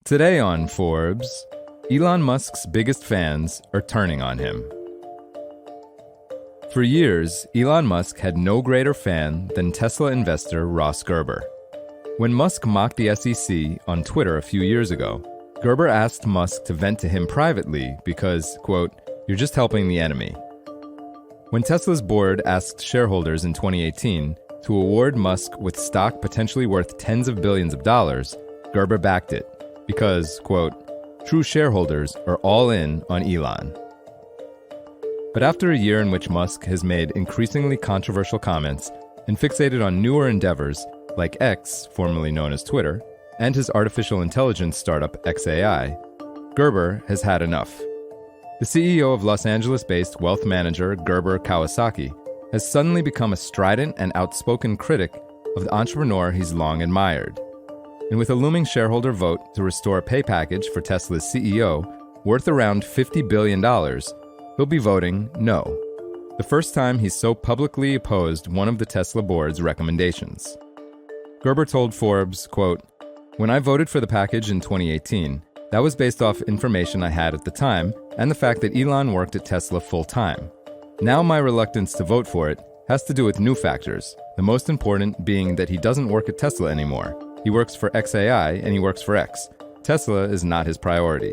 Today on Forbes, Elon Musk's biggest fans are turning on him. For years, Elon Musk had no greater fan than Tesla investor Ross Gerber. When Musk mocked the SEC on Twitter a few years ago, Gerber asked Musk to vent to him privately because, quote, "You're just helping the enemy." When Tesla's board asked shareholders in 2018 to award Musk with stock potentially worth tens of billions of dollars, Gerber backed it because, quote, "True shareholders are all in on Elon." But after a year in which Musk has made increasingly controversial comments and fixated on newer endeavors like X, formerly known as Twitter, and his artificial intelligence startup XAI, Gerber has had enough. The CEO of Los Angeles-based wealth manager Gerber Kawasaki has suddenly become a strident and outspoken critic of the entrepreneur he's long admired. And with a looming shareholder vote to restore a pay package for Tesla's CEO worth around $50 billion, he'll be voting no. The first time he's so publicly opposed one of the Tesla board's recommendations. Gerber told Forbes, quote, "When I voted for the package in 2018, that was based off information I had at the time and the fact that Elon worked at Tesla full-time. Now my reluctance to vote for it has to do with new factors, the most important being that he doesn't work at Tesla anymore. He works for XAI and he works for X. Tesla is not his priority."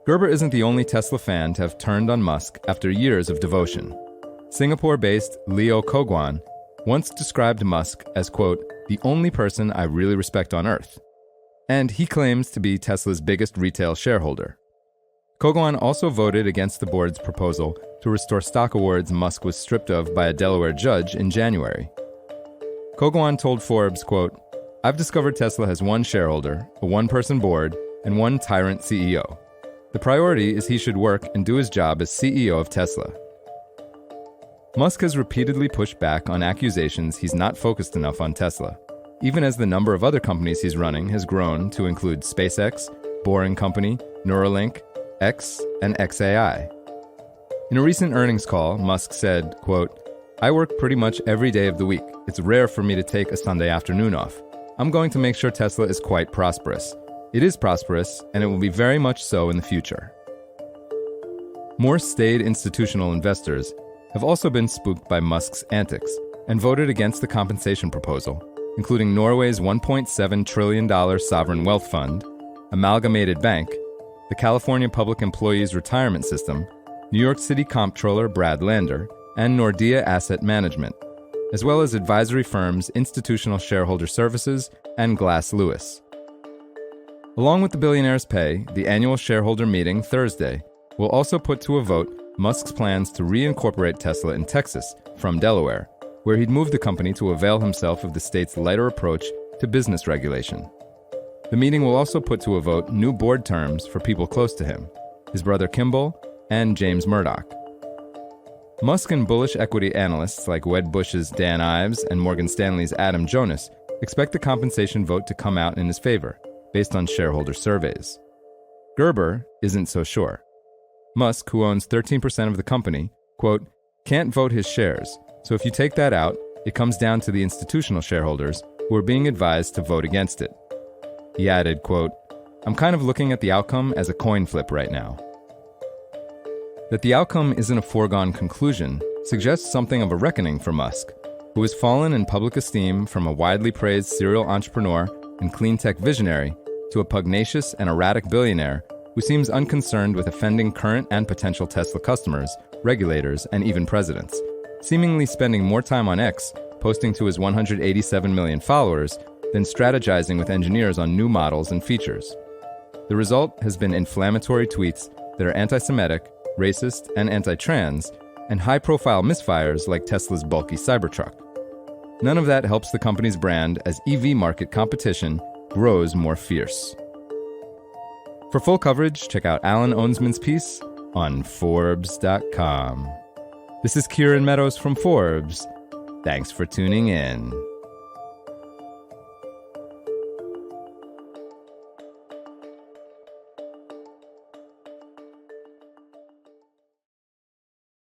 Gerber isn't the only Tesla fan to have turned on Musk after years of devotion. Singapore-based Leo Koguan once described Musk as, quote, "the only person I really respect on Earth." And he claims to be Tesla's biggest retail shareholder. Koguan also voted against the board's proposal to restore stock awards Musk was stripped of by a Delaware judge in January. Koguan told Forbes, quote, "I've discovered Tesla has one shareholder, a one-person board, and one tyrant CEO. The priority is he should work and do his job as CEO of Tesla." Musk has repeatedly pushed back on accusations he's not focused enough on Tesla, even as the number of other companies he's running has grown to include SpaceX, Boring Company, Neuralink, X, and XAI. In a recent earnings call, Musk said, quote, "I work pretty much every day of the week. It's rare for me to take a Sunday afternoon off. I'm going to make sure Tesla is quite prosperous. It is prosperous, and it will be very much so in the future." More staid institutional investors have also been spooked by Musk's antics and voted against the compensation proposal, including Norway's $1.7 trillion sovereign wealth fund, Amalgamated Bank, the California Public Employees Retirement System, New York City Comptroller Brad Lander, and Nordea Asset Management, as well as advisory firms Institutional Shareholder Services and Glass Lewis. Along with the billionaire's pay, the annual shareholder meeting Thursday will also put to a vote Musk's plans to reincorporate Tesla in Texas from Delaware, where he'd moved the company to avail himself of the state's lighter approach to business regulation. The meeting will also put to a vote new board terms for people close to him, his brother Kimball and James Murdoch. Musk and bullish equity analysts like Wedbush's Dan Ives and Morgan Stanley's Adam Jonas expect the compensation vote to come out in his favor, based on shareholder surveys. Gerber isn't so sure. Musk, who owns 13% of the company, quote, "can't vote his shares, so if you take that out, it comes down to the institutional shareholders who are being advised to vote against it." He added, quote, "I'm kind of looking at the outcome as a coin flip right now." That the outcome isn't a foregone conclusion suggests something of a reckoning for Musk, who has fallen in public esteem from a widely praised serial entrepreneur and clean tech visionary to a pugnacious and erratic billionaire who seems unconcerned with offending current and potential Tesla customers, regulators, and even presidents, seemingly spending more time on X posting to his 187 million followers than strategizing with engineers on new models and features. The result has been inflammatory tweets that are anti-Semitic, racist, and anti-trans, and high-profile misfires like Tesla's bulky Cybertruck. None of that helps the company's brand as EV market competition grows more fierce. For full coverage, check out Alan Owensman's piece on Forbes.com. This is Kieran Meadows from Forbes. Thanks for tuning in.